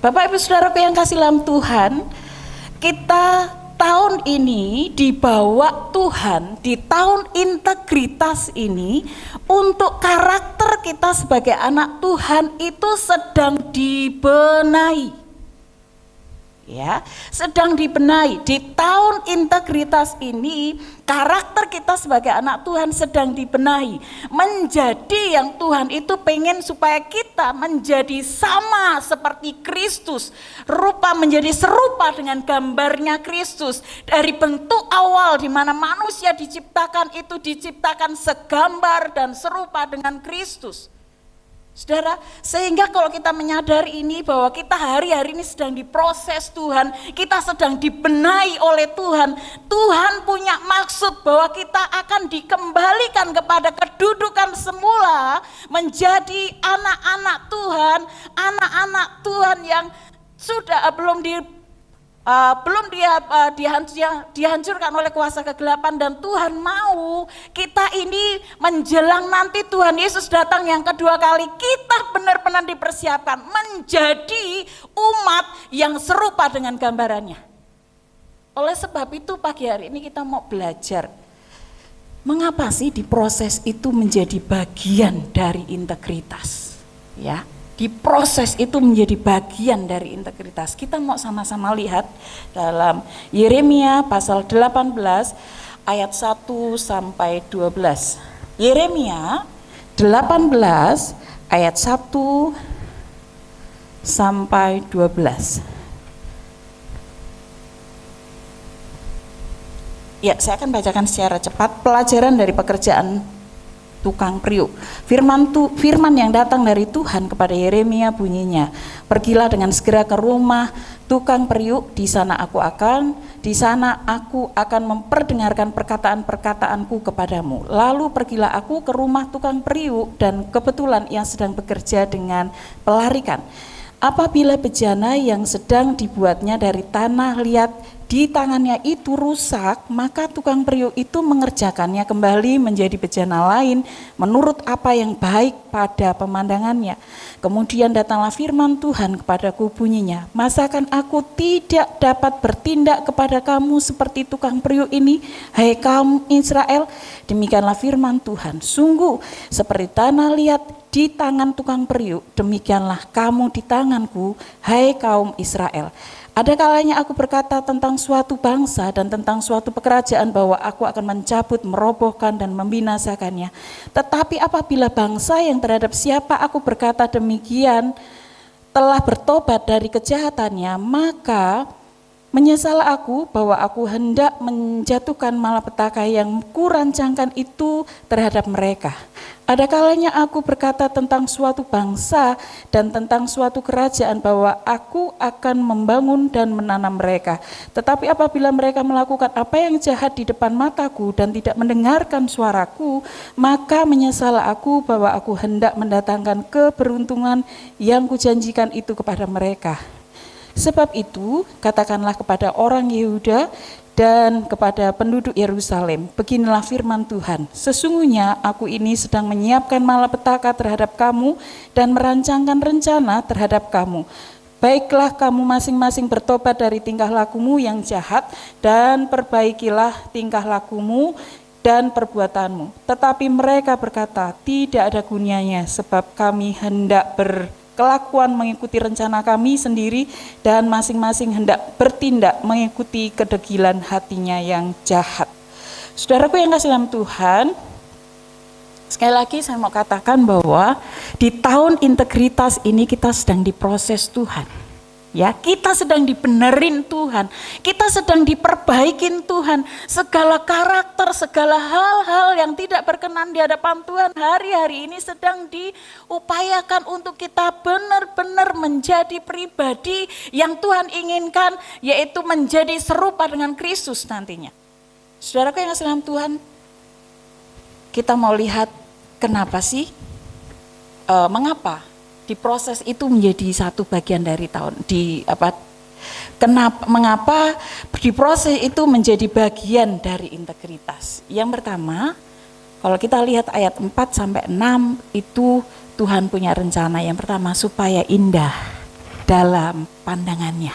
Bapak Ibu Saudaraku yang kasih dalam Tuhan, kita tahun ini dibawa Tuhan di tahun integritas ini untuk karakter kita sebagai anak Tuhan itu sedang dibenahi. Ya, sedang dibenahi. Di tahun integritas ini karakter kita sebagai anak Tuhan sedang dibenahi menjadi yang Tuhan itu pengen supaya kita menjadi sama seperti Kristus, rupa menjadi serupa dengan gambarnya Kristus. Dari bentuk awal di mana manusia diciptakan itu diciptakan segambar dan serupa dengan Kristus. Saudara, sehingga kalau kita menyadari ini bahwa kita hari-hari ini sedang diproses Tuhan, kita sedang dibenahi oleh Tuhan. Tuhan punya maksud bahwa kita akan dikembalikan kepada kedudukan semula menjadi anak-anak Tuhan yang sudah dihancurkan oleh kuasa kegelapan, dan Tuhan mau kita ini menjelang nanti Tuhan Yesus datang yang kedua kali, kita benar-benar dipersiapkan menjadi umat yang serupa dengan gambarannya. Oleh sebab itu pagi hari ini kita mau belajar mengapa sih diproses itu menjadi bagian dari integritas, ya. Diproses itu menjadi bagian dari integritas. Kita mau sama-sama lihat dalam Yeremia pasal 18 ayat 1 sampai 12. Yeremia 18 ayat 1 sampai 12. Ya, saya akan bacakan secara cepat pelajaran dari pekerjaan tukang periuk. Firman yang datang dari Tuhan kepada Yeremia bunyinya, pergilah dengan segera ke rumah tukang periuk, di sana aku akan memperdengarkan perkataan-perkataanku kepadamu. Lalu pergilah aku ke rumah tukang periuk, dan kebetulan ia sedang bekerja dengan pelarikan. Apabila bejana yang sedang dibuatnya dari tanah liat di tangannya itu rusak, maka tukang periuk itu mengerjakannya kembali menjadi bejana lain menurut apa yang baik pada pemandangannya. Kemudian datanglah firman Tuhan kepadaku bunyinya, masakan aku tidak dapat bertindak kepada kamu seperti tukang periuk ini, hai kaum Israel? Demikianlah firman Tuhan, sungguh seperti tanah liat di tangan tukang periuk, demikianlah kamu di tanganku, hai kaum Israel. Ada kalanya aku berkata tentang suatu bangsa dan tentang suatu pekerajaan bahwa aku akan mencabut, merobohkan dan membinasakannya. Tetapi apabila bangsa yang terhadap siapa aku berkata demikian telah bertobat dari kejahatannya, maka menyesal aku bahwa aku hendak menjatuhkan malapetaka yang kurancangkan itu terhadap mereka. Ada kalanya aku berkata tentang suatu bangsa dan tentang suatu kerajaan bahwa aku akan membangun dan menanam mereka. Tetapi apabila mereka melakukan apa yang jahat di depan mataku dan tidak mendengarkan suaraku, maka menyesal aku bahwa aku hendak mendatangkan keberuntungan yang kujanjikan itu kepada mereka. Sebab itu, katakanlah kepada orang Yehuda dan kepada penduduk Yerusalem, beginilah firman Tuhan, sesungguhnya aku ini sedang menyiapkan malapetaka terhadap kamu dan merancangkan rencana terhadap kamu. Baiklah kamu masing-masing bertobat dari tingkah lakumu yang jahat dan perbaikilah tingkah lakumu dan perbuatanmu. Tetapi mereka berkata, tidak ada gunanya sebab kami hendak kelakuan mengikuti rencana kami sendiri dan masing-masing hendak bertindak mengikuti kedegilan hatinya yang jahat. Saudaraku yang kasih dalam Tuhan, sekali lagi saya mau katakan bahwa di tahun integritas ini kita sedang diproses Tuhan. Ya, kita sedang dibenerin Tuhan, kita sedang diperbaikin Tuhan. Segala karakter, segala hal-hal yang tidak berkenan di hadapan Tuhan hari-hari ini sedang diupayakan untuk kita benar-benar menjadi pribadi yang Tuhan inginkan, yaitu menjadi serupa dengan Kristus nantinya. Saudaraku yang kasih dalam Tuhan, kita mau lihat kenapa sih, mengapa diproses itu menjadi satu bagian dari mengapa diproses itu menjadi bagian dari integritas. Yang pertama, kalau kita lihat ayat 4 sampai 6 itu Tuhan punya rencana. Yang pertama, supaya indah dalam pandangannya.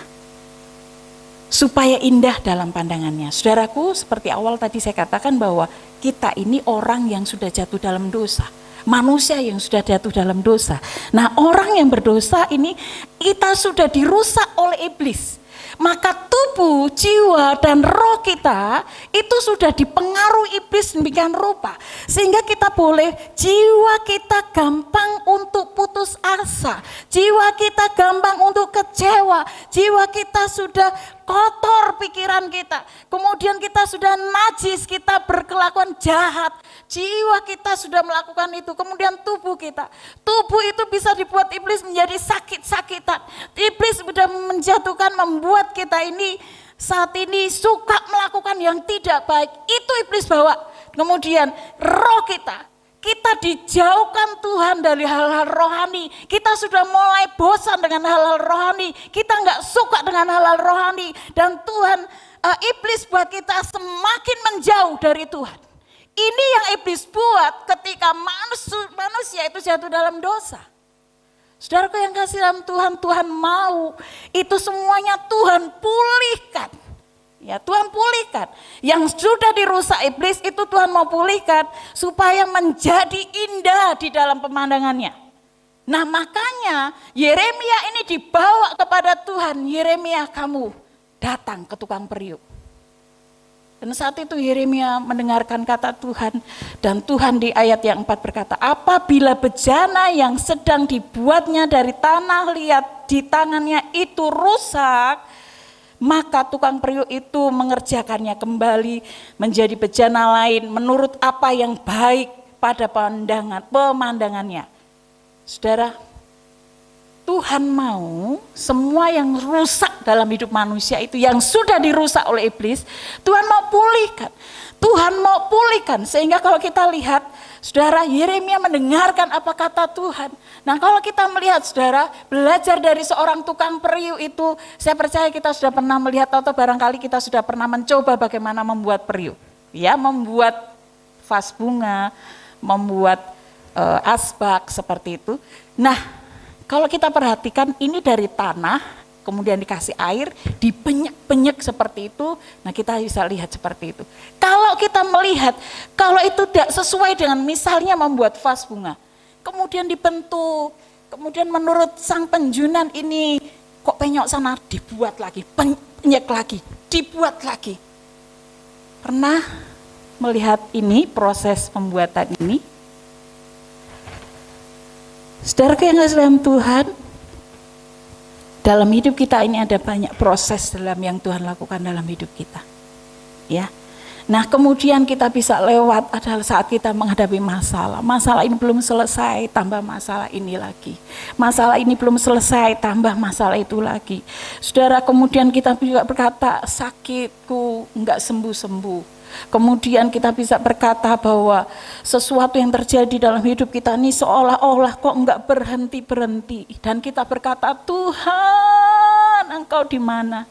Supaya indah dalam pandangannya. Saudaraku, seperti awal tadi saya katakan bahwa kita ini orang yang sudah jatuh dalam dosa. Manusia yang sudah jatuh dalam dosa. Nah, orang yang berdosa ini kita sudah dirusak oleh iblis. Maka tubuh, jiwa, dan roh kita itu sudah dipengaruhi iblis demikian rupa. Sehingga kita boleh, jiwa kita gampang untuk putus asa. Jiwa kita gampang untuk kecewa. Jiwa kita sudah kotor pikiran kita. Kemudian kita sudah najis, kita berkelakuan jahat. Jiwa kita sudah melakukan itu. Kemudian tubuh kita. Tubuh itu bisa dibuat iblis menjadi sakit-sakitan. Iblis sudah menjatuhkan, membuat kita ini saat ini suka melakukan yang tidak baik. Itu iblis bawa. Kemudian roh kita dijauhkan Tuhan dari hal-hal rohani. Kita sudah mulai bosan dengan hal-hal rohani. Kita nggak suka dengan hal-hal rohani. Dan Tuhan, iblis buat kita semakin menjauh dari Tuhan. Ini yang iblis buat ketika manusia itu jatuh dalam dosa. Saudaraku yang kasih dalam Tuhan, Tuhan mau itu semuanya Tuhan pulihkan. Ya, Tuhan pulihkan. Yang sudah dirusak iblis itu Tuhan mau pulihkan supaya menjadi indah di dalam pemandangannya. Nah, makanya Yeremia ini dibawa kepada Tuhan. Yeremia, kamu datang ke tukang periuk. Dan saat itu Yeremia mendengarkan kata Tuhan, dan Tuhan di ayat yang 4 berkata, apabila bejana yang sedang dibuatnya dari tanah liat di tangannya itu rusak, maka tukang periuk itu mengerjakannya kembali menjadi bejana lain menurut apa yang baik pada pemandangannya. Saudara, Tuhan mau semua yang rusak dalam hidup manusia itu, yang sudah dirusak oleh iblis, Tuhan mau pulihkan. Tuhan mau pulihkan, sehingga kalau kita lihat, saudara, Yeremia mendengarkan apa kata Tuhan. Nah, kalau kita melihat, saudara, belajar dari seorang tukang periuk itu, saya percaya kita sudah pernah melihat atau barangkali kita sudah pernah mencoba bagaimana membuat periuk. Ya, membuat vas bunga, membuat asbak seperti itu. Nah, kalau kita perhatikan ini dari tanah, kemudian dikasih air, dipenyek-penyek seperti itu, nah kita bisa lihat seperti itu. Kalau kita melihat, kalau itu tidak sesuai dengan misalnya membuat vas bunga, kemudian dibentuk, kemudian menurut sang penjunan ini, kok penyok sana, dibuat lagi, penyek lagi, dibuat lagi. Pernah melihat ini, proses pembuatan ini? Saudara yang kasih dalam Tuhan, dalam hidup kita ini ada banyak proses dalam yang Tuhan lakukan dalam hidup kita. Ya. Nah, kemudian kita bisa lewat adalah saat kita menghadapi masalah. Masalah ini belum selesai, tambah masalah ini lagi. Masalah ini belum selesai, tambah masalah itu lagi. Saudara, kemudian kita juga berkata, sakitku enggak sembuh-sembuh. Kemudian kita bisa berkata bahwa sesuatu yang terjadi dalam hidup kita ini seolah-olah kok enggak berhenti-berhenti. Dan kita berkata, Tuhan, Engkau di mana?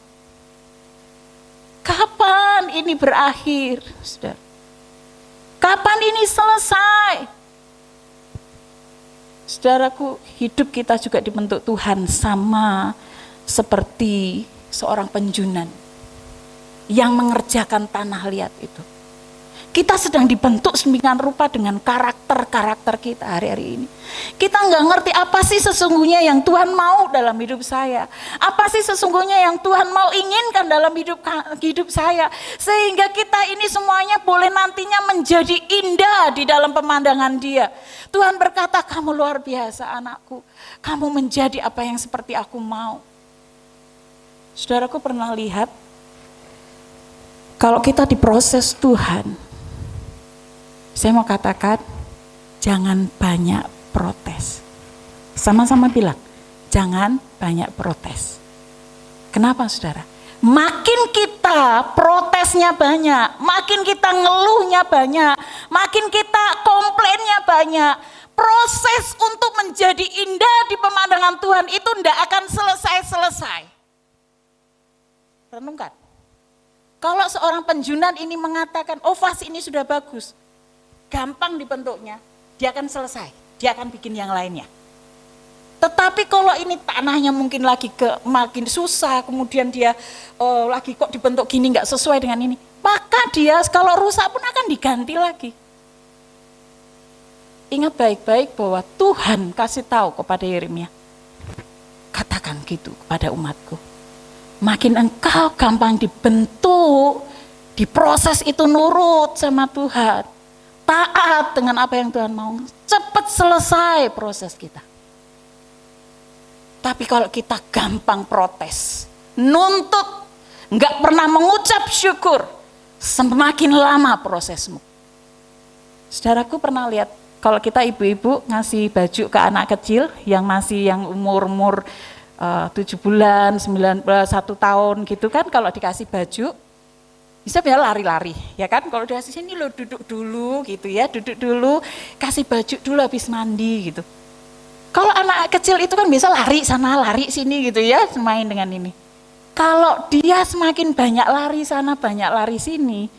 Kapan ini berakhir? Saudara? Kapan ini selesai? Saudaraku, hidup kita juga dibentuk Tuhan sama seperti seorang penjunan yang mengerjakan tanah liat itu. Kita sedang dibentuk sedemikian rupa dengan karakter-karakter kita hari-hari ini. Kita nggak ngerti apa sih sesungguhnya yang Tuhan mau dalam hidup saya. Apa sih sesungguhnya yang Tuhan mau inginkan dalam hidup saya. Sehingga kita ini semuanya boleh nantinya menjadi indah di dalam pemandangan Dia. Tuhan berkata, kamu luar biasa anakku. Kamu menjadi apa yang seperti aku mau. Saudaraku pernah lihat, kalau kita diproses Tuhan, saya mau katakan, jangan banyak protes. Sama-sama bilang, jangan banyak protes. Kenapa saudara? Makin kita protesnya banyak, makin kita ngeluhnya banyak, makin kita komplainnya banyak, proses untuk menjadi indah di pemandangan Tuhan itu tidak akan selesai-selesai. Renungkan. Kalau seorang penjunan ini mengatakan, oh vas ini sudah bagus, gampang dibentuknya, dia akan selesai, dia akan bikin yang lainnya. Tetapi kalau ini tanahnya mungkin lagi makin susah, kemudian dia lagi kok dibentuk gini nggak sesuai dengan ini, maka dia kalau rusak pun akan diganti lagi. Ingat baik-baik bahwa Tuhan kasih tahu kepada Yeremia, katakan gitu kepada umatku. Makin engkau gampang dibentuk, diproses itu nurut sama Tuhan, taat dengan apa yang Tuhan mau, cepat selesai proses kita. Tapi kalau kita gampang protes, nuntut, nggak pernah mengucap syukur, semakin lama prosesmu. Saudaraku pernah lihat, kalau kita ibu-ibu ngasih baju ke anak kecil yang masih yang umur 7 bulan, 9 bulan, 1 tahun gitu kan, kalau dikasih baju, bisa biar lari-lari, ya kan? Kalau dikasih sini lo duduk dulu gitu ya, duduk dulu, kasih baju dulu habis mandi gitu. Kalau anak kecil itu kan bisa lari sana, lari sini gitu ya, main dengan ini. Kalau dia semakin banyak lari sana, banyak lari sini,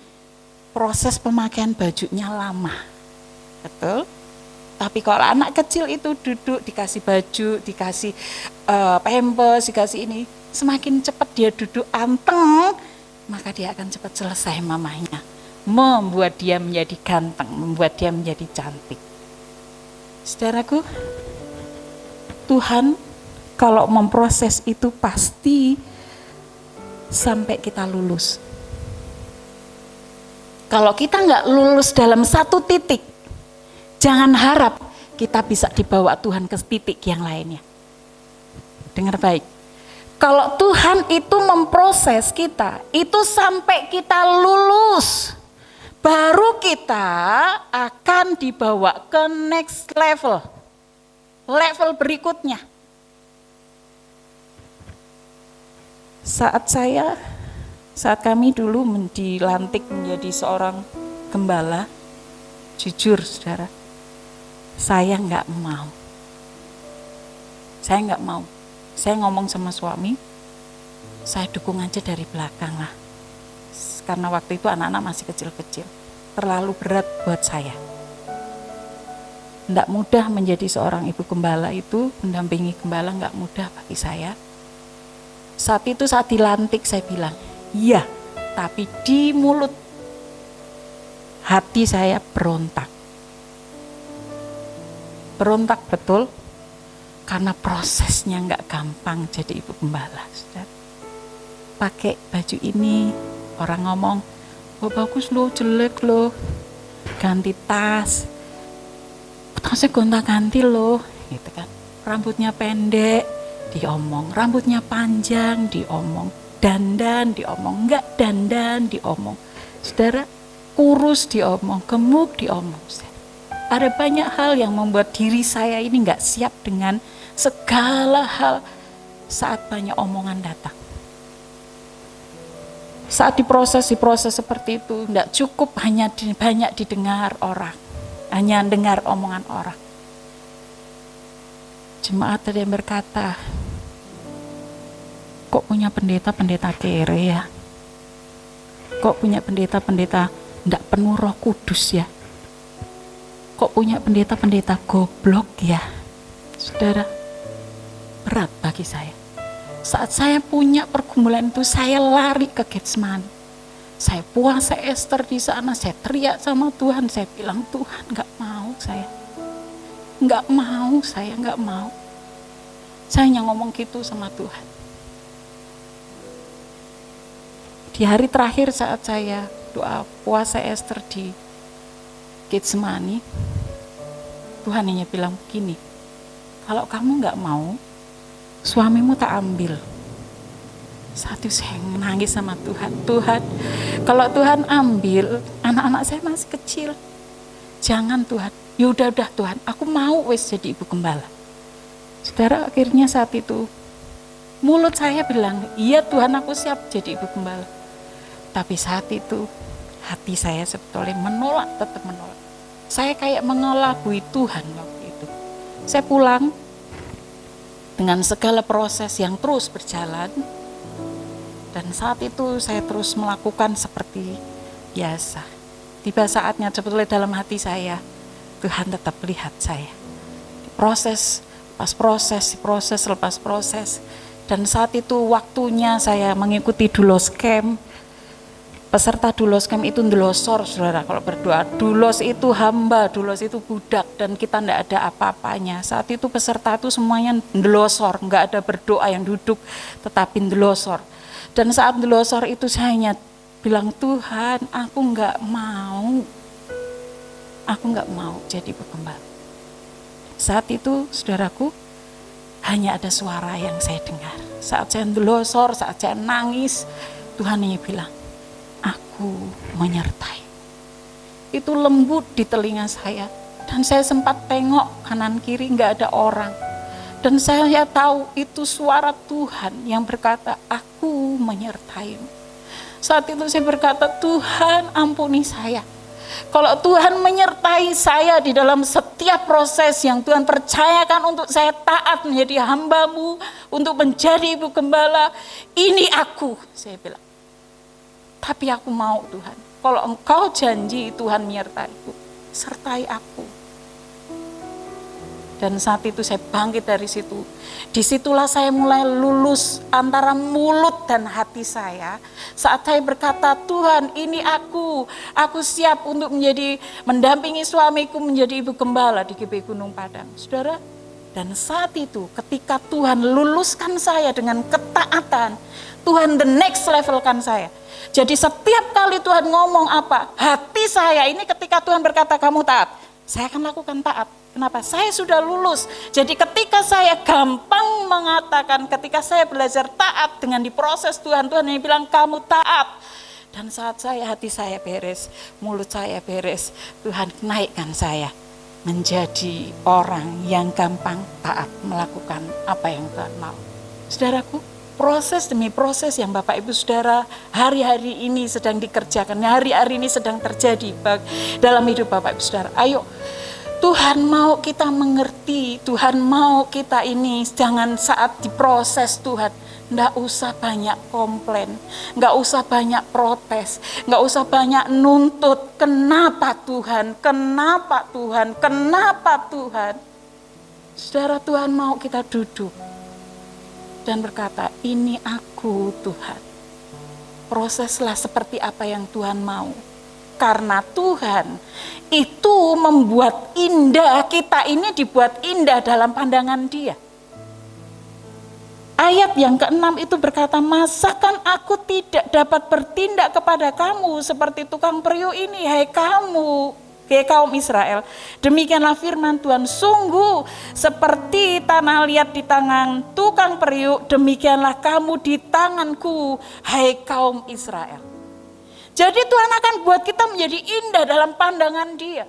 proses pemakaian bajunya lama. Betul? Tapi kalau anak kecil itu duduk, dikasih baju, dikasih pampers, dikasih ini, semakin cepat dia duduk anteng, maka dia akan cepat selesai mamahnya. Membuat dia menjadi ganteng, membuat dia menjadi cantik. Saudaraku, Tuhan kalau memproses itu pasti sampai kita lulus. Kalau kita nggak lulus dalam satu titik, jangan harap kita bisa dibawa Tuhan ke titik yang lainnya. Dengar baik. Kalau Tuhan itu memproses kita, itu sampai kita lulus, baru kita akan dibawa ke next level. Level berikutnya. Saat kami dulu dilantik menjadi seorang gembala, jujur saudara, saya nggak mau. Saya ngomong sama suami, saya dukung aja dari belakang lah. Karena waktu itu anak-anak masih kecil-kecil, terlalu berat buat saya. Nggak mudah menjadi seorang ibu gembala itu, mendampingi gembala nggak mudah bagi saya. Saat itu saat dilantik saya bilang, iya, tapi di mulut hati saya berontak. Berontak betul, karena prosesnya nggak gampang jadi ibu gembala. Pakai baju ini, orang ngomong, oh bagus loh, jelek loh, ganti tasnya gonta-ganti loh, gitu kan. Rambutnya pendek, diomong, rambutnya panjang, diomong, dandan, diomong, enggak dandan, diomong. Saudara, kurus diomong, gemuk diomong. Ada banyak hal yang membuat diri saya ini enggak siap dengan segala hal saat banyak omongan datang. Saat diproses seperti itu, enggak cukup hanya banyak didengar orang, hanya dengar omongan orang. Jemaat ada yang berkata, kok punya pendeta kere ya? Kok punya pendeta enggak penuh Roh Kudus ya? Kok punya pendeta goblok ya? Saudara, berat bagi saya. Saat saya punya pergumulan itu, saya lari ke Getsemani. Saya puasa Ester di sana, saya teriak sama Tuhan, saya bilang, Tuhan enggak mau saya. Enggak mau, saya enggak mau. Saya hanya ngomong gitu sama Tuhan. Di hari terakhir saat saya doa puasa Ester di Getsemani, Tuhan hanya bilang begini, kalau kamu enggak mau, suamimu tak ambil. Saat itu saya menangis sama Tuhan. Tuhan, kalau Tuhan ambil, anak-anak saya masih kecil. Jangan Tuhan. Ya udah Tuhan, aku mau wes jadi ibu gembala. Saudara, akhirnya saat itu mulut saya bilang, iya Tuhan, aku siap jadi ibu gembala. Tapi saat itu hati saya sebetulnya menolak, tetap menolak. Saya kayak mengelabui Tuhan waktu itu. Saya pulang dengan segala proses yang terus berjalan. Dan saat itu saya terus melakukan seperti biasa. Tiba saatnya sebetulnya dalam hati saya, Tuhan tetap lihat saya. Proses Pas proses lepas proses. Dan saat itu waktunya saya mengikuti Dulos Camp. Peserta Dulos Camp itu ndelosor, saudara, kalau berdoa. Dulos itu hamba, dulos itu budak, dan kita tidak ada apa-apanya. Saat itu peserta itu semuanya ndelosor, nggak ada berdoa yang duduk, tetapi ndelosor. Dan saat ndelosor itu saya hanya bilang, Tuhan, aku nggak mau jadi pegembala. Saat itu, saudaraku, hanya ada suara yang saya dengar. Saat saya ndelosor, saat saya nangis, Tuhan hanya bilang, aku menyertai. Itu lembut di telinga saya. Dan saya sempat tengok kanan kiri, nggak ada orang. Dan saya tahu itu suara Tuhan yang berkata, aku menyertaimu. Saat itu saya berkata, Tuhan ampuni saya. Kalau Tuhan menyertai saya di dalam setiap proses yang Tuhan percayakan untuk saya taat menjadi hamba-Mu, untuk menjadi ibu gembala, ini aku, saya bilang. Tapi aku mau Tuhan, kalau Engkau janji Tuhan menyertaiku, sertai aku. Dan saat itu saya bangkit dari situ. Disitulah saya mulai lulus antara mulut dan hati saya. Saat saya berkata, Tuhan ini aku siap untuk mendampingi suamiku menjadi ibu gembala di GBI Gunung Padang. Saudara, dan saat itu ketika Tuhan luluskan saya dengan ketaatan, Tuhan the next levelkan saya. Jadi setiap kali Tuhan ngomong apa, hati saya ini ketika Tuhan berkata kamu taat, saya akan lakukan taat. Kenapa? Saya sudah lulus. Jadi ketika saya gampang mengatakan, ketika saya belajar taat dengan diproses Tuhan yang bilang kamu taat. Dan saat hati saya beres, mulut saya beres, Tuhan naikkan saya menjadi orang yang gampang taat melakukan apa yang Tuhan mau. Saudaraku, proses demi proses yang Bapak Ibu Saudara hari-hari ini sedang dikerjakan, hari-hari ini sedang terjadi dalam hidup Bapak Ibu Saudara. Ayo, Tuhan mau kita mengerti, Tuhan mau kita ini jangan saat diproses Tuhan, enggak usah banyak komplain, enggak usah banyak protes, enggak usah banyak nuntut, kenapa Tuhan, kenapa Tuhan, kenapa Tuhan. Saudara, Tuhan mau kita duduk dan berkata, ini aku Tuhan. Proseslah seperti apa yang Tuhan mau. Karena Tuhan itu membuat indah, kita ini dibuat indah dalam pandangan Dia. Ayat yang ke-6 itu berkata, masakan aku tidak dapat bertindak kepada kamu seperti tukang periuk ini, hai kaum Israel. Demikianlah firman Tuhan, sungguh seperti tanah liat di tangan tukang periuk, demikianlah kamu di tanganku, hai kaum Israel. Jadi Tuhan akan buat kita menjadi indah dalam pandangan Dia.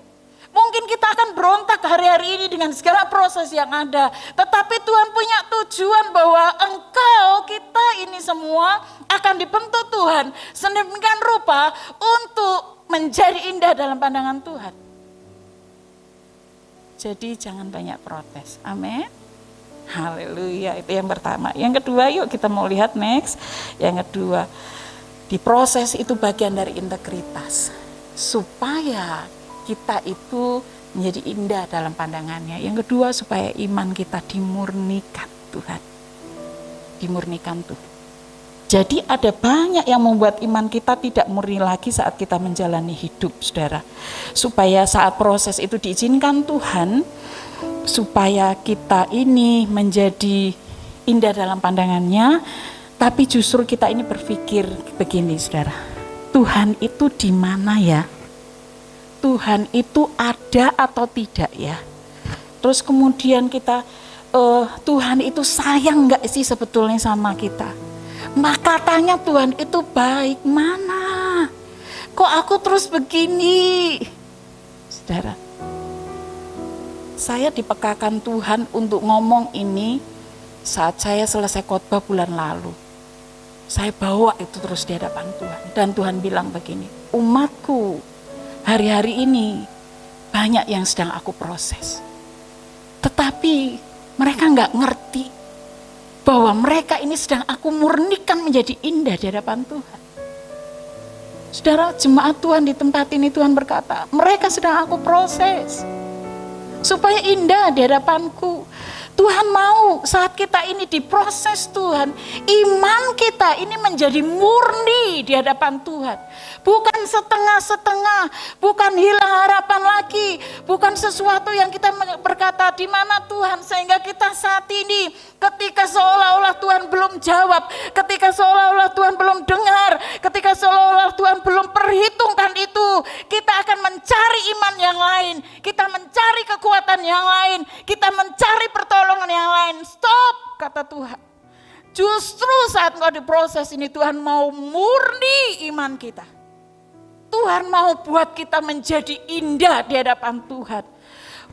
Mungkin kita akan berontak hari-hari ini dengan segala proses yang ada. Tetapi Tuhan punya tujuan bahwa kita ini semua akan dibentuk Tuhan sedemikian rupa untuk menjadi indah dalam pandangan Tuhan. Jadi jangan banyak protes. Amin. Haleluya. Itu yang pertama. Yang kedua, yuk kita mau lihat next. Yang kedua, diproses itu bagian dari integritas. Supaya kita itu menjadi indah dalam pandangannya. Yang kedua, supaya iman kita dimurnikan Tuhan. Dimurnikan Tuhan. Jadi ada banyak yang membuat iman kita tidak murni lagi saat kita menjalani hidup, saudara. Supaya saat proses itu diizinkan Tuhan, supaya kita ini menjadi indah dalam pandangannya, tapi justru kita ini berpikir begini, saudara. Tuhan itu di mana ya? Tuhan itu ada atau tidak ya? Terus kemudian kita, Tuhan itu sayang gak sih sebetulnya sama kita? Katanya Tuhan itu baik, mana? Kok aku terus begini? Saudara, saya dipekakan Tuhan untuk ngomong ini saat saya selesai khotbah bulan lalu. Saya bawa itu terus di hadapan Tuhan. Dan Tuhan bilang begini, umatku hari-hari ini banyak yang sedang aku proses. Tetapi mereka gak ngerti bahwa mereka ini sedang aku murnikan menjadi indah di hadapan Tuhan. Saudara, jemaat Tuhan di tempat ini Tuhan berkata, mereka sedang aku proses supaya indah di hadapanku. Tuhan mau saat kita ini diproses Tuhan, iman kita ini menjadi murni di hadapan Tuhan. Bukan setengah-setengah, bukan hilang harapan lagi, bukan sesuatu yang kita berkata di mana Tuhan, sehingga kita saat ini ketika seolah-olah Tuhan belum jawab, ketika seolah-olah Tuhan belum dengar, ketika seolah-olah Tuhan belum perhitungkan itu, kita akan mencari iman yang lain, kita mencari kekuatan yang lain, kita mencari pertolongan yang lain. Stop, kata Tuhan. Justru saat engkau diproses ini, Tuhan mau murni iman kita. Tuhan mau buat kita menjadi indah di hadapan Tuhan.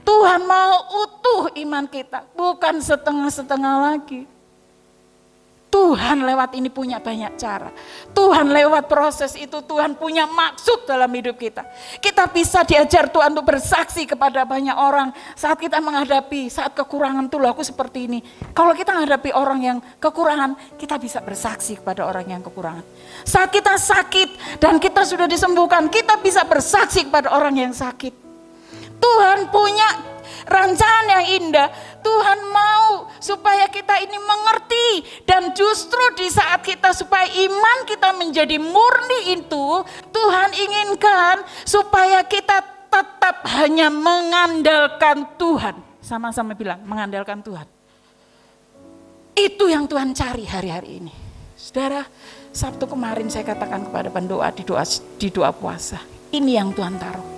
Tuhan mau utuh iman kita, bukan setengah-setengah lagi. Tuhan lewat ini punya banyak cara. Tuhan lewat proses itu, Tuhan punya maksud dalam hidup kita. Kita bisa diajar Tuhan untuk bersaksi kepada banyak orang. Saat kita menghadapi, saat kekurangan tuh, aku seperti ini. Kalau kita menghadapi orang yang kekurangan, kita bisa bersaksi kepada orang yang kekurangan. Saat kita sakit dan kita sudah disembuhkan, kita bisa bersaksi kepada orang yang sakit. Tuhan punya rancangan yang indah. Tuhan mau supaya kita ini mengerti, dan justru di saat kita supaya iman kita menjadi murni itu, Tuhan inginkan supaya kita tetap hanya mengandalkan Tuhan. Sama-sama bilang mengandalkan Tuhan. Itu yang Tuhan cari hari-hari ini. Saudara, Sabtu kemarin saya katakan kepada pendoa di doa puasa, ini yang Tuhan taruh.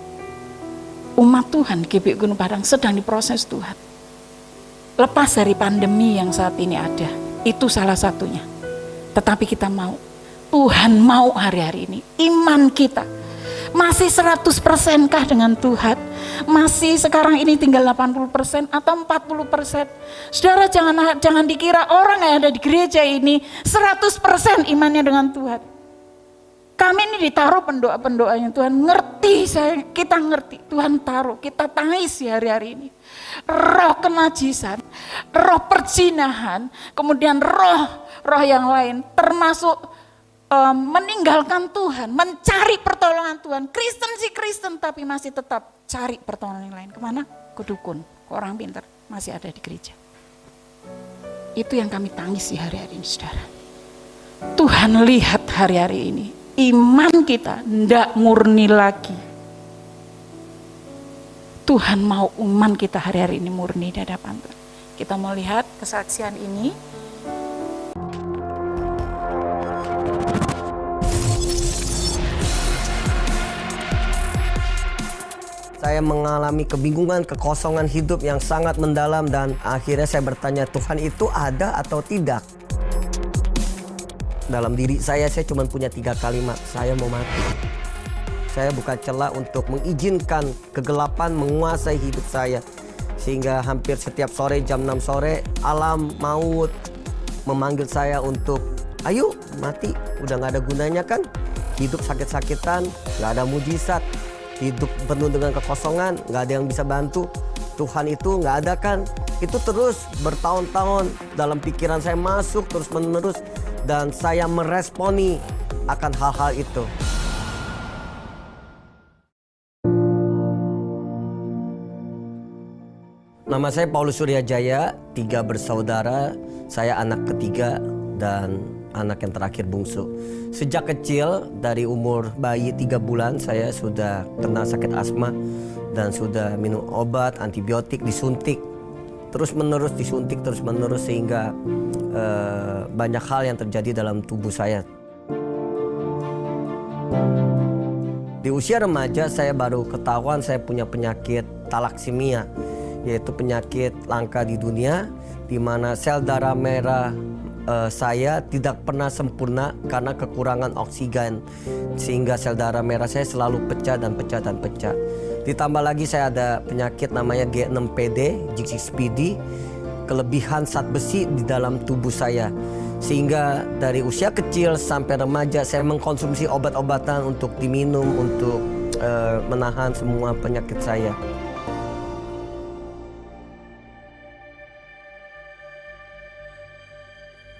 Umat Tuhan GBI Gunung Padang sedang diproses Tuhan. Lepas dari pandemi yang saat ini ada, itu salah satunya. Tetapi kita mau, Tuhan mau hari-hari ini, iman kita masih 100% kah dengan Tuhan? Masih sekarang ini tinggal 80% atau 40%? Saudara, jangan dikira orang yang ada di gereja ini 100% imannya dengan Tuhan. Kami ini ditaruh pendoa-pendoanya Tuhan, kita ngerti, Tuhan taruh, kita tangis hari-hari ini. Roh kenajisan, roh perzinahan, kemudian roh yang lain, termasuk meninggalkan Tuhan, mencari pertolongan Tuhan. Kristen sih Kristen, tapi masih tetap cari pertolongan yang lain. Kemana? Ke dukun, ke orang pintar, masih ada di gereja. Itu yang kami tangisi hari-hari ini, saudara. Tuhan lihat hari-hari ini, iman kita tidak murni lagi. Tuhan mau iman kita hari-hari ini murni di hadapan Tuhan. Kita mau lihat kesaksian ini. Saya mengalami kebingungan, kekosongan hidup yang sangat mendalam, dan akhirnya saya bertanya, Tuhan itu ada atau tidak? Dalam diri saya cuma punya 3 kalimat, saya mau mati. Saya buka celah untuk mengizinkan kegelapan menguasai hidup saya. Sehingga hampir setiap sore jam 6 sore, alam maut memanggil saya untuk, ayo mati, udah gak ada gunanya kan? Hidup sakit-sakitan, gak ada mujizat. Hidup penuh dengan kekosongan, gak ada yang bisa bantu. Tuhan itu gak ada kan? Itu terus bertahun-tahun dalam pikiran saya masuk terus-menerus. Dan saya meresponi akan hal-hal itu. Nama saya Paulus Suryajaya, 3 bersaudara. Saya anak ketiga dan anak yang terakhir bungsu. Sejak kecil, dari umur bayi 3 bulan, saya sudah kena sakit asma dan sudah minum obat, antibiotik, disuntik. Terus-menerus disuntik, terus-menerus, sehingga banyak hal yang terjadi dalam tubuh saya. Di usia remaja saya baru ketahuan saya punya penyakit talaksemia, yaitu penyakit langka di dunia, di mana sel darah merah saya tidak pernah sempurna karena kekurangan oksigen, sehingga sel darah merah saya selalu pecah dan pecah dan pecah. Ditambah lagi saya ada penyakit namanya G6PD, G6PD, kelebihan zat besi di dalam tubuh saya. Sehingga dari usia kecil sampai remaja saya mengkonsumsi obat-obatan untuk diminum, untuk menahan semua penyakit saya.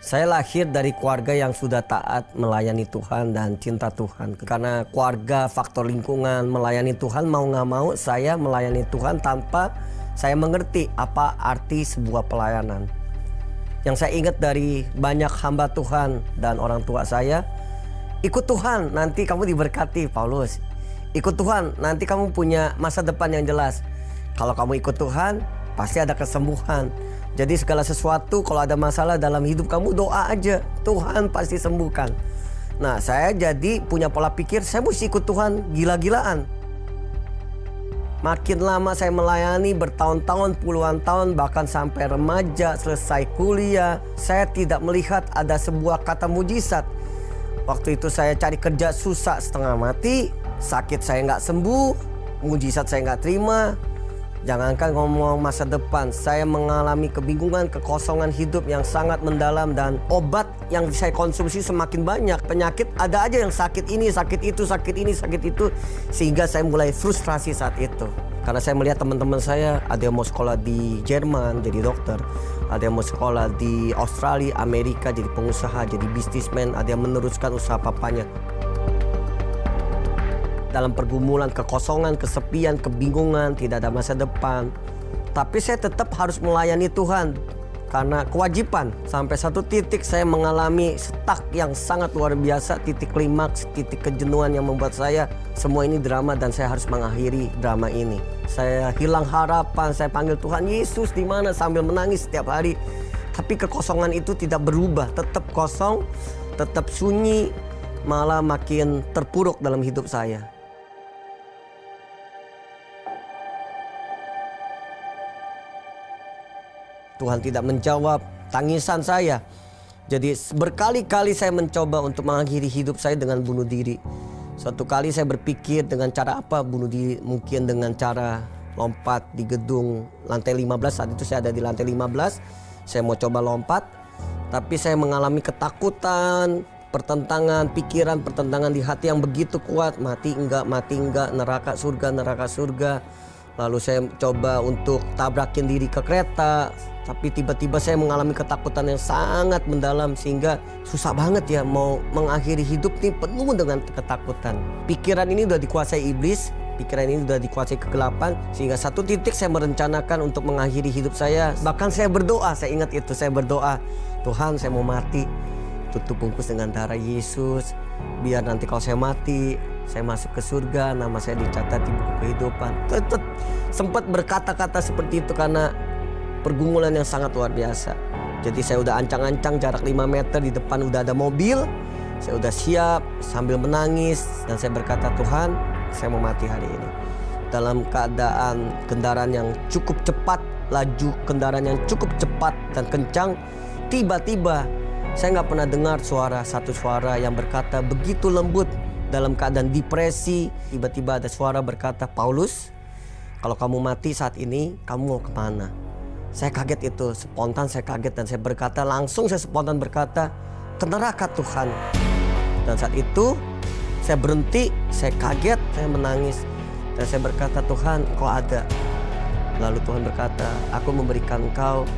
Saya lahir dari keluarga yang sudah taat melayani Tuhan dan cinta Tuhan. Karena keluarga, faktor lingkungan, melayani Tuhan, mau gak mau saya melayani Tuhan tanpa saya mengerti apa arti sebuah pelayanan. Yang saya ingat dari banyak hamba Tuhan dan orang tua saya, ikut Tuhan nanti kamu diberkati, Paulus. Ikut Tuhan nanti kamu punya masa depan yang jelas. Kalau kamu ikut Tuhan pasti ada kesembuhan. Jadi segala sesuatu kalau ada masalah dalam hidup kamu, doa aja, Tuhan pasti sembuhkan. Nah, saya jadi punya pola pikir saya mesti ikut Tuhan gila-gilaan. Makin lama saya melayani bertahun-tahun, puluhan tahun, bahkan sampai remaja, selesai kuliah, saya tidak melihat ada sebuah kata mujizat. Waktu itu saya cari kerja susah setengah mati, sakit saya nggak sembuh, mujizat saya nggak terima. Jangankan ngomong masa depan, saya mengalami kebingungan, kekosongan hidup yang sangat mendalam, dan obat yang saya konsumsi semakin banyak. Penyakit ada aja yang sakit ini, sakit itu, sakit ini, sakit itu. Sehingga saya mulai frustrasi saat itu. Karena saya melihat teman-teman saya, ada yang mau sekolah di Jerman jadi dokter, ada yang mau sekolah di Australia, Amerika jadi pengusaha, jadi bisnismen, ada yang meneruskan usaha papanya. Dalam pergumulan, kekosongan, kesepian, kebingungan, tidak ada masa depan. Tapi saya tetap harus melayani Tuhan karena kewajiban. Sampai satu titik saya mengalami stuck yang sangat luar biasa, titik klimaks, titik kejenuhan yang membuat saya semua ini drama dan saya harus mengakhiri drama ini. Saya hilang harapan, saya panggil Tuhan Yesus di mana sambil menangis setiap hari. Tapi kekosongan itu tidak berubah, tetap kosong, tetap sunyi, malah makin terpuruk dalam hidup saya. Tuhan tidak menjawab tangisan saya. Jadi berkali-kali saya mencoba untuk mengakhiri hidup saya dengan bunuh diri. Suatu kali saya berpikir dengan cara apa bunuh diri. Mungkin dengan cara lompat di gedung lantai 15. Saat itu saya ada di lantai 15. Saya mau coba lompat. Tapi saya mengalami ketakutan, pertentangan pikiran, pertentangan di hati yang begitu kuat. Mati enggak, neraka surga. Lalu saya coba untuk tabrakin diri ke kereta. Tapi tiba-tiba saya mengalami ketakutan yang sangat mendalam sehingga susah banget ya mau mengakhiri hidup ini penuh dengan ketakutan. Pikiran ini udah dikuasai iblis, pikiran ini udah dikuasai kegelapan, sehingga satu titik saya merencanakan untuk mengakhiri hidup saya. Bahkan saya berdoa, saya ingat itu, saya berdoa, Tuhan saya mau mati, tutup bungkus dengan darah Yesus, biar nanti kalau saya mati, saya masuk ke surga, nama saya dicatat di buku kehidupan. Tetap sempat berkata-kata seperti itu karena pergumulan yang sangat luar biasa. Jadi saya udah ancang-ancang jarak 5 meter, di depan udah ada mobil. Saya udah siap sambil menangis dan saya berkata, Tuhan saya mau mati hari ini. Dalam keadaan kendaraan yang cukup cepat, laju kendaraan yang cukup cepat dan kencang, tiba-tiba saya nggak pernah dengar satu suara yang berkata begitu lembut. Dalam keadaan depresi, tiba-tiba ada suara berkata, Paulus, kalau kamu mati saat ini, kamu mau kemana? Saya kaget itu, spontan saya kaget dan saya berkata, langsung saya spontan berkata, ke neraka Tuhan. Dan saat itu saya berhenti, saya kaget, saya menangis. Dan saya berkata, Tuhan Engkau ada. Lalu Tuhan berkata, aku memberikan engkau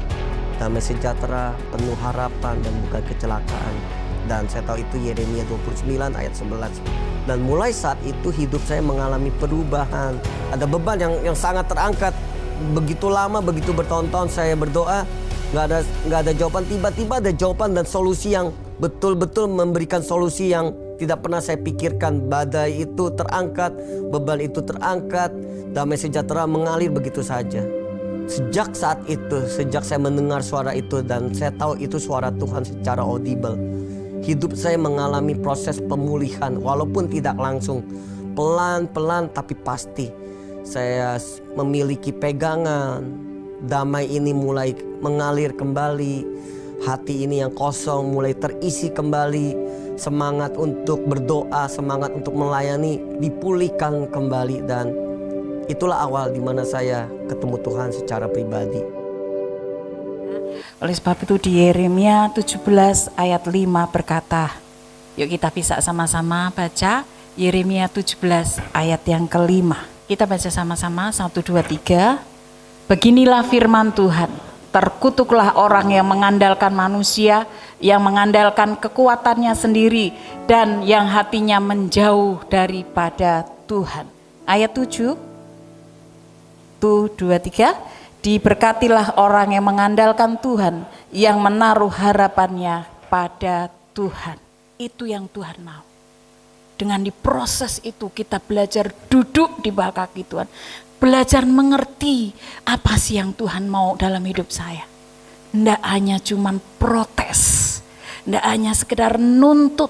damai sejahtera, penuh harapan dan bukan kecelakaan. Dan saya tahu itu Yeremia 29 ayat 11. Dan mulai saat itu hidup saya mengalami perubahan. Ada beban yang sangat terangkat. Begitu lama, begitu bertahun-tahun saya berdoa, nggak ada jawaban. Tiba-tiba ada jawaban dan solusi yang betul-betul memberikan solusi yang tidak pernah saya pikirkan. Badai itu terangkat, beban itu terangkat, damai sejahtera mengalir begitu saja. Sejak saat itu, sejak saya mendengar suara itu dan saya tahu itu suara Tuhan secara audible, hidup saya mengalami proses pemulihan walaupun tidak langsung, pelan-pelan tapi pasti. Saya memiliki pegangan, damai ini mulai mengalir kembali, hati ini yang kosong mulai terisi kembali, semangat untuk berdoa, semangat untuk melayani dipulihkan kembali, dan itulah awal di mana saya ketemu Tuhan secara pribadi. Oleh sebab itu di Yeremia 17 ayat 5 berkata, yuk kita bisa sama-sama baca Yeremia 17 ayat yang kelima. Kita baca sama-sama, 1, 2, 3. Beginilah firman Tuhan, terkutuklah orang yang mengandalkan manusia, yang mengandalkan kekuatannya sendiri, dan yang hatinya menjauh daripada Tuhan. Ayat 7, 1, 2, 3. Diberkatilah orang yang mengandalkan Tuhan, yang menaruh harapannya pada Tuhan. Itu yang Tuhan mau. Dengan diproses itu kita belajar duduk di bawah kaki Tuhan. Belajar mengerti apa sih yang Tuhan mau dalam hidup saya. Tidak hanya cuman protes, tidak hanya sekedar nuntut,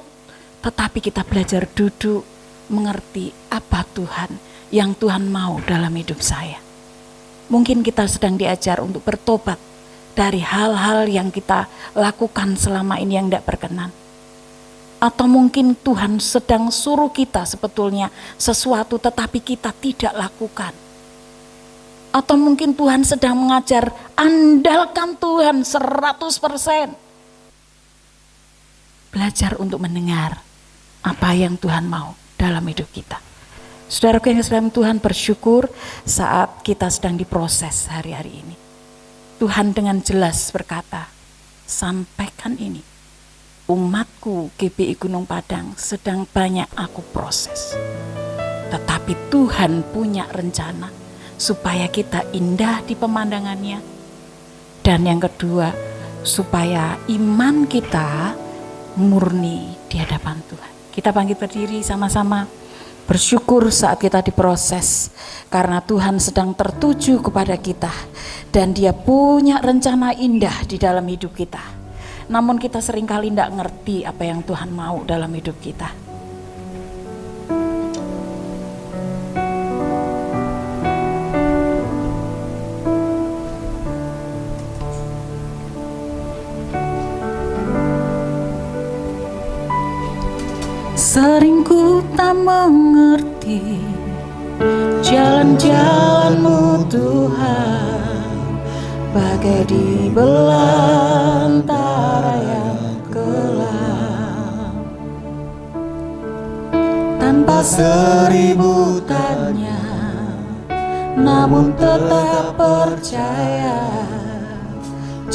tetapi kita belajar duduk mengerti apa Tuhan yang Tuhan mau dalam hidup saya. Mungkin kita sedang diajar untuk bertobat dari hal-hal yang kita lakukan selama ini yang tidak berkenan. Atau mungkin Tuhan sedang suruh kita sebetulnya sesuatu tetapi kita tidak lakukan. Atau mungkin Tuhan sedang mengajar, andalkan Tuhan 100%. Belajar untuk mendengar apa yang Tuhan mau dalam hidup kita. Saudaraku yang dalam Tuhan, bersyukur saat kita sedang diproses hari-hari ini. Tuhan dengan jelas berkata, sampaikan ini. Umatku GBI Gunung Padang sedang banyak aku proses. Tetapi Tuhan punya rencana supaya kita indah di pemandangannya. Dan yang kedua, supaya iman kita murni di hadapan Tuhan. Kita bangkit berdiri sama-sama. Bersyukur saat kita diproses karena Tuhan sedang tertuju kepada kita dan Dia punya rencana indah di dalam hidup kita. Namun kita seringkali tidak ngerti apa yang Tuhan mau dalam hidup kita. Sering ku tak mengerti jalan-jalan-Mu Tuhan, bagai di belantara yang gelap. Tanpa seribu tanya, namun tetap percaya,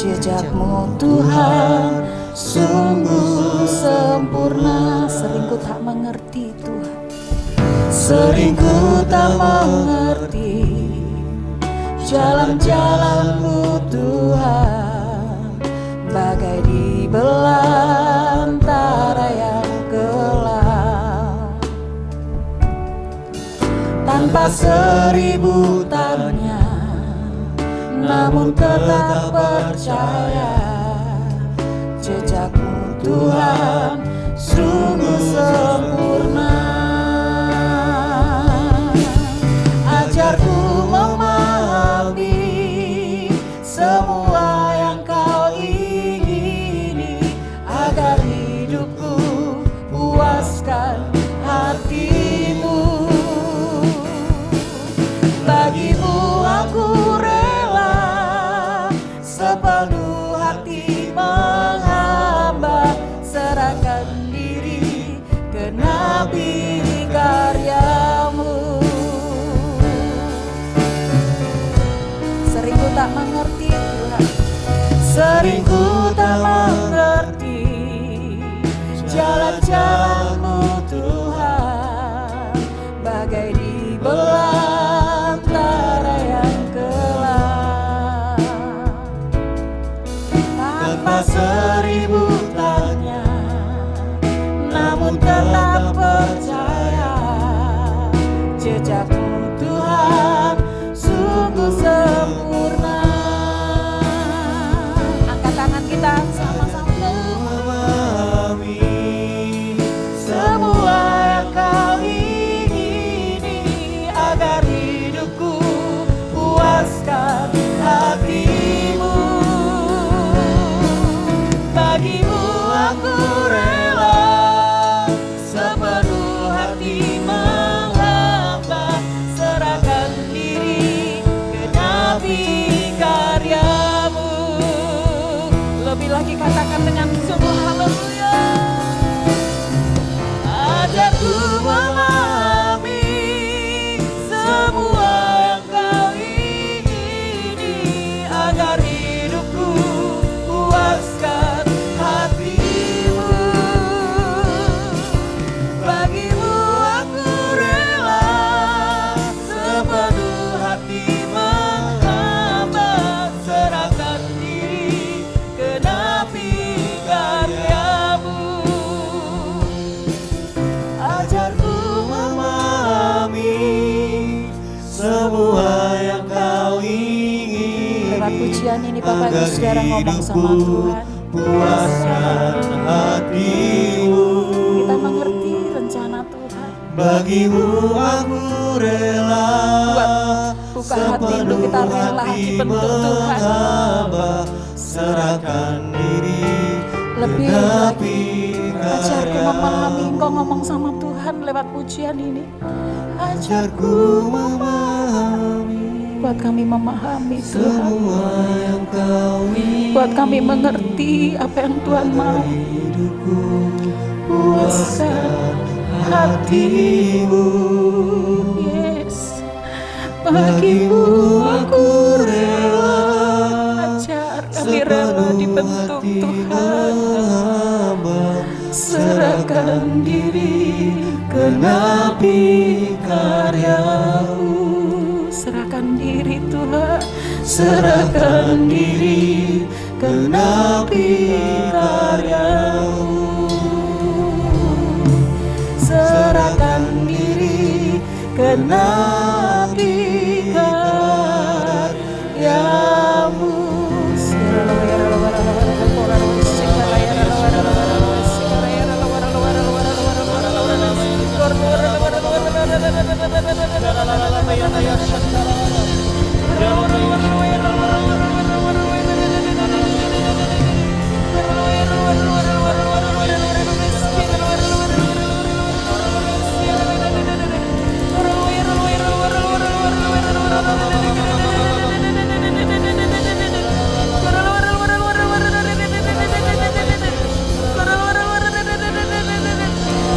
jejak-Mu Tuhan sungguh sempurna. Sering ku tak mengerti Tuhan, sering ku tak mengerti jalan-jalan-Mu Tuhan, bagai di belantara yang gelap. Tanpa seribu tanya, namun tetap percaya, jejak-Mu Tuhan sungguh sempurna. Ajarku memahami semua yang Kau ingini, agar hidupku puaskan hati-Mu. Bagimu aku rela sepenuh hati menghamba, serahkan diri genapi karya-Mu. Sering ku tak mengerti Tuhan, sering ku tak mengerti jalan-jalan-Mu Tuhan, bagai di belantara yang gelap. Tanpa seribu tanya, namun tetap percaya, jejak-Mu Tuhan sungguh sempurna. Angkat tangan kita sama-sama. Memahami semua yang Kau ingini, agar hidupku puaskan hati-Mu. Bagimu aku rela sepenuh hati menghamba, serahkan diri genapi karya-Mu. Lebih lagi katakan dengan sungguh haleluya. Ajarku memahami semua yang Kau ingini, agar hidupku puaskan hati-Mu. Bapak Ibu Saudara ngomong sama Tuhan. Puaskan hatimu. Kita mengerti rencana Tuhan. Bagimu aku rela. Buka hati untuk kita rela dibentuk Tuhan. Serahkan diri. Lebih lagi ajarku memahami. Engkau ngomong sama Tuhan lewat pujian ini. Ajarku memahami. Buat kami memahami Tuhan. Semua yang kau ingin. Buat kami mengerti apa yang Tuhan mau. Hidupku. Puaskan hatimu. Yes. Bagimu aku rela. Ajar kami rela dibentuk Tuhan. Serahkan diri, genapi karyamu. Serahkan diri Tuhan. Serahkan diri, genapi karyamu. Serahkan diri, genapi karyamu.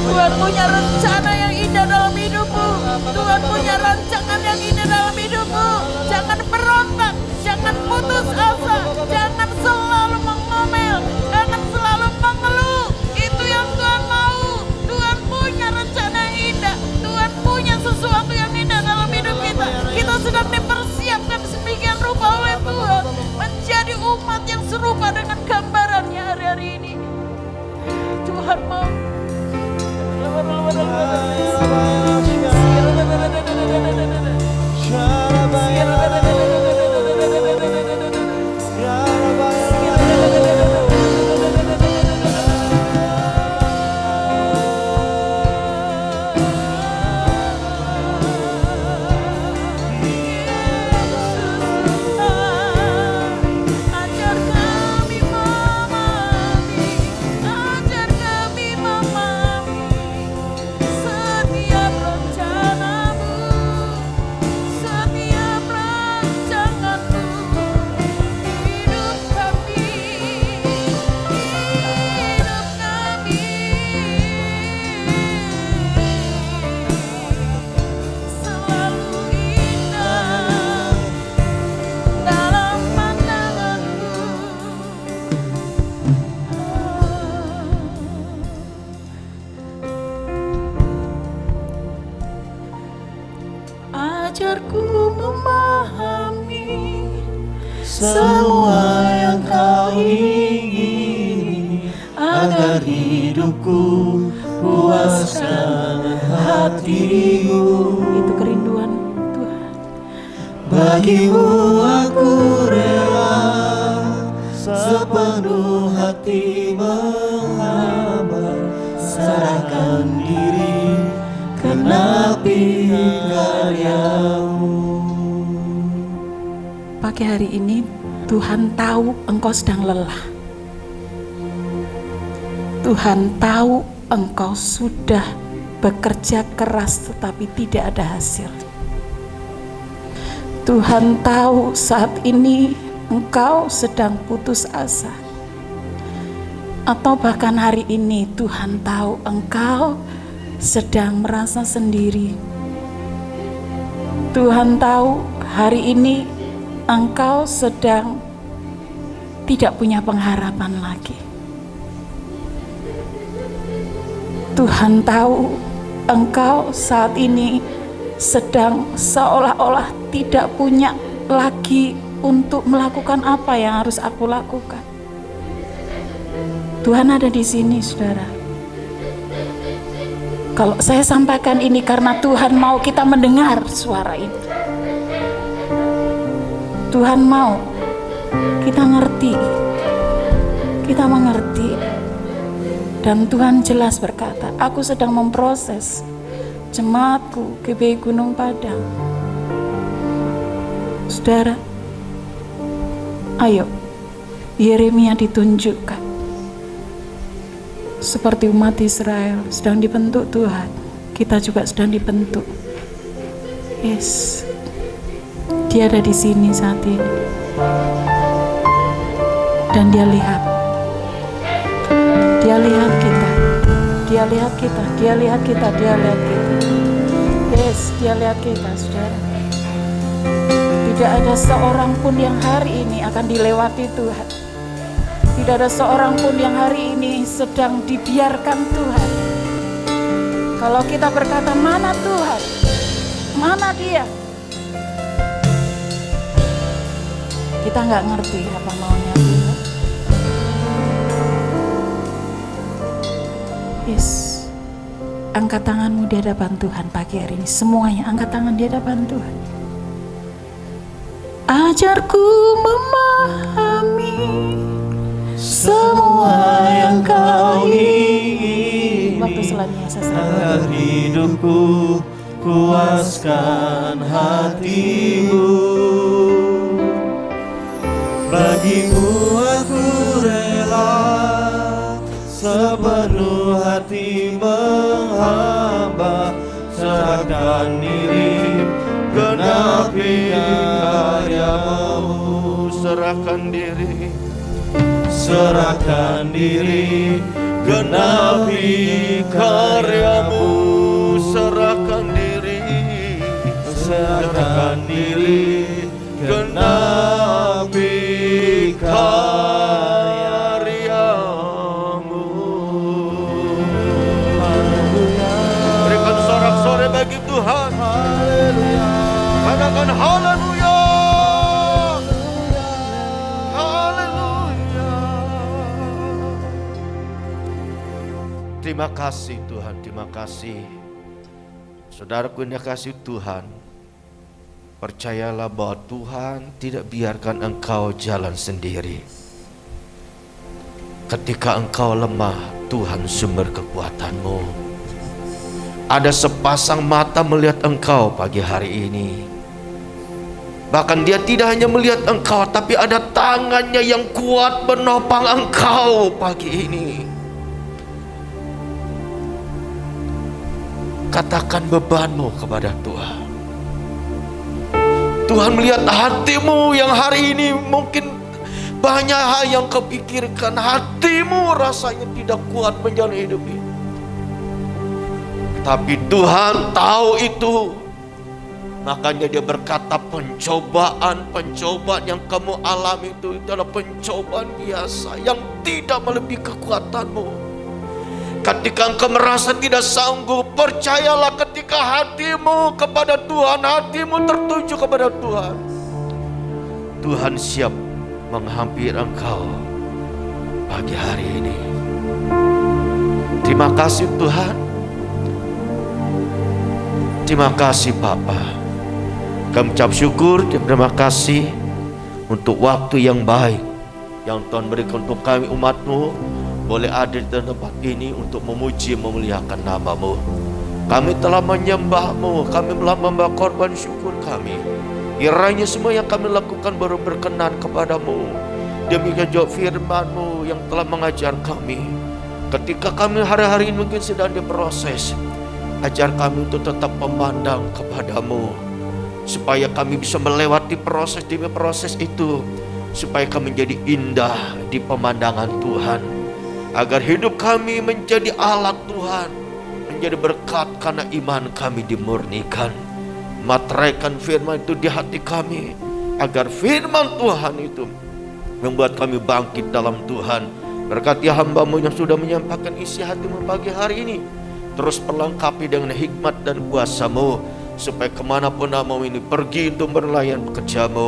Tuhan punya rencana yang indah dalam hidupmu. Tuhan punya rancangan yang indah dalam hidupmu. Jangan berontak, jangan putus asa, jangan selalu mengomel, jangan selalu mengeluh. Itu yang Tuhan mau. Tuhan punya rencana yang indah. Tuhan punya sesuatu yang indah dalam hidup kita. Kita sedang dipersiapkan sedemikian rupa oleh Tuhan menjadi umat yang serupa dengan gambarannya hari-hari ini. Tuhan mau. Ajarku memahami semua yang kau ingini, agar hidupku puaskan hatimu. Itu kerinduan Tuhan. Bagimu aku rela, sepenuh hati menghamba, serahkan diri, genapi karyamu. Pagi hari ini Tuhan tahu engkau sedang lelah. Tuhan tahu engkau sudah bekerja keras tetapi tidak ada hasil. Tuhan tahu saat ini engkau sedang putus asa. Atau bahkan hari ini Tuhan tahu engkau sedang merasa sendiri. Tuhan tahu hari ini engkau sedang tidak punya pengharapan lagi. Tuhan tahu engkau saat ini sedang seolah-olah tidak punya lagi untuk melakukan apa yang harus aku lakukan. Tuhan ada di sini, saudara. Kalau saya sampaikan ini karena Tuhan mau kita mendengar suara ini. Tuhan mau Kita ngerti, kita mengerti. Dan Tuhan jelas berkata, aku sedang memproses jemaatku GBI Gunung Padang. Saudara, ayo, Yeremia ditunjukkan seperti umat Israel sedang dibentuk Tuhan, kita juga sedang dibentuk. Yes, Dia ada di sini saat ini, dan Dia lihat kita, Dia lihat kita, Dia lihat kita, Dia lihat kita. Yes, Dia lihat kita, saudara. Tidak ada seorang pun yang hari ini akan dilewati Tuhan. Tidak ada seorang pun yang hari ini sedang dibiarkan Tuhan. Kalau kita berkata, mana Tuhan? Mana Dia? Kita nggak ngerti apa maunya Tuhan. Yes, angkat tanganmu di hadapan Tuhan pagi hari ini. Semuanya angkat tangan di hadapan Tuhan. Ajarku memahami semua yang Kau ingin. Waktu selanjutnya agar hidupku puaskan hatimu. Bagimu aku rela sepenuh hati menghamba, serahkan diri, genapi karyamu. Serahkan diri, serahkan diri, genapi karyamu. Serahkan diri, serahkan diri, genapi karyamu. Berikan sorak-sorai bagi Tuhan. Haleluya. Katakan haleluya. Terima kasih Tuhan, terima kasih. Saudaraku yang dikasihi Tuhan, percayalah bahwa Tuhan tidak biarkan engkau jalan sendiri. Ketika engkau lemah, Tuhan sumber kekuatanmu. Ada sepasang mata melihat engkau pagi hari ini. Bahkan Dia tidak hanya melihat engkau, tapi ada tangannya yang kuat menopang engkau pagi ini. Katakan bebanmu kepada Tuhan. Tuhan melihat hatimu yang hari ini mungkin banyak hal yang kepikirkan. Hatimu rasanya tidak kuat menjalani hidup ini. Tapi Tuhan tahu itu. Makanya Dia berkata pencobaan yang kamu alami itu adalah pencobaan biasa yang tidak melebihi kekuatanmu. Ketika engkau merasa tidak sanggup, percayalah ketika hatimu kepada Tuhan, hatimu tertuju kepada Tuhan, Tuhan siap menghampiri engkau pagi hari ini. Terima kasih Tuhan. Terima kasih Bapa. Kami ucap syukur dan terima kasih untuk waktu yang baik yang Tuhan berikan untuk kami umat-Mu, boleh ada di tempat ini untuk memuji memuliakan nama-Mu. Kami telah menyembah-Mu, kami telah membawa korban syukur kami. Kiranya semua yang kami lakukan baru berkenan kepadamu. Demikian juga firman-Mu yang telah mengajar kami. Ketika kami hari-hari ini mungkin sedang diproses, ajar kami untuk tetap memandang kepadamu, supaya kami bisa melewati proses demi proses itu, supaya kami menjadi indah di pemandangan Tuhan. Agar hidup kami menjadi alat Tuhan, menjadi berkat karena iman kami dimurnikan. Materaikan firman itu di hati kami, agar firman Tuhan itu membuat kami bangkit dalam Tuhan. Berkati hamba-Mu yang sudah menyampaikan isi hati-Mu pagi hari ini, terus perlengkapi dengan hikmat dan kuasa-Mu, supaya kemanapun nama-Mu ini pergi untuk berlayan pekerja-Mu,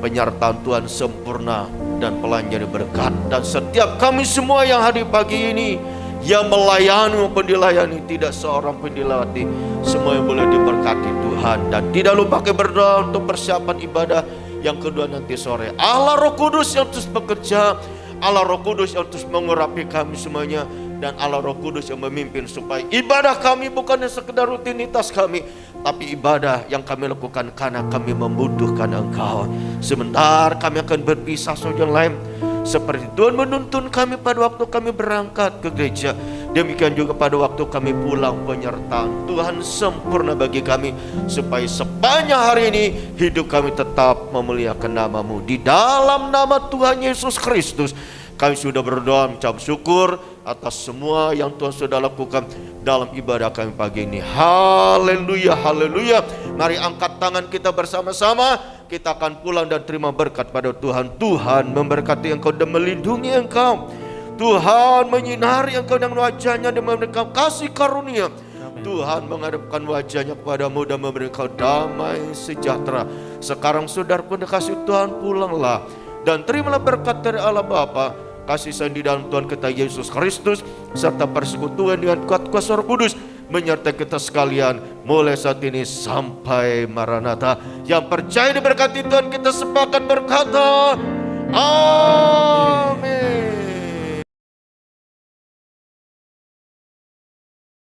penyertaan Tuhan sempurna dan pelanjari berkat. Dan setiap kami semua yang hadir pagi ini, yang melayani maupun dilayani, tidak seorang pun dilewati, semua yang boleh diberkati Tuhan. Dan tidak lupa berdoa untuk persiapan ibadah yang kedua nanti sore. Allah Roh Kudus yang terus bekerja, Allah Roh Kudus yang terus mengurapi kami semuanya, dan Allah Roh Kudus yang memimpin supaya ibadah kami bukannya sekedar rutinitas kami, tapi ibadah yang kami lakukan karena kami membutuhkan Engkau. Sebentar kami akan berpisah satu yang lain, seperti Tuhan menuntun kami pada waktu kami berangkat ke gereja, demikian juga pada waktu kami pulang, penyertaan Tuhan sempurna bagi kami, supaya sepanjang hari ini hidup kami tetap memuliakan nama-Mu. Di dalam nama Tuhan Yesus Kristus kami sudah berdoa mengucap syukur atas semua yang Tuhan sudah lakukan dalam ibadah kami pagi ini. Haleluya, haleluya. Mari angkat tangan kita bersama-sama. Kita akan pulang dan terima berkat pada Tuhan. Tuhan memberkati engkau dan melindungi engkau. Tuhan menyinari engkau dengan wajahnya dan memberikan kasih karunia. Tuhan menghadapkan wajahnya kepadamu dan memberikan damai sejahtera. Sekarang saudaraku dikasih Tuhan, pulanglah dan terimalah berkat dari Allah Bapa, kasih sayang di dalam Tuhan kita Yesus Kristus, serta persekutuan dengan kuasa Roh Kudus menyertai kita sekalian mulai saat ini sampai Maranatha. Yang percaya diberkati Tuhan, kita sepakat berkata amin.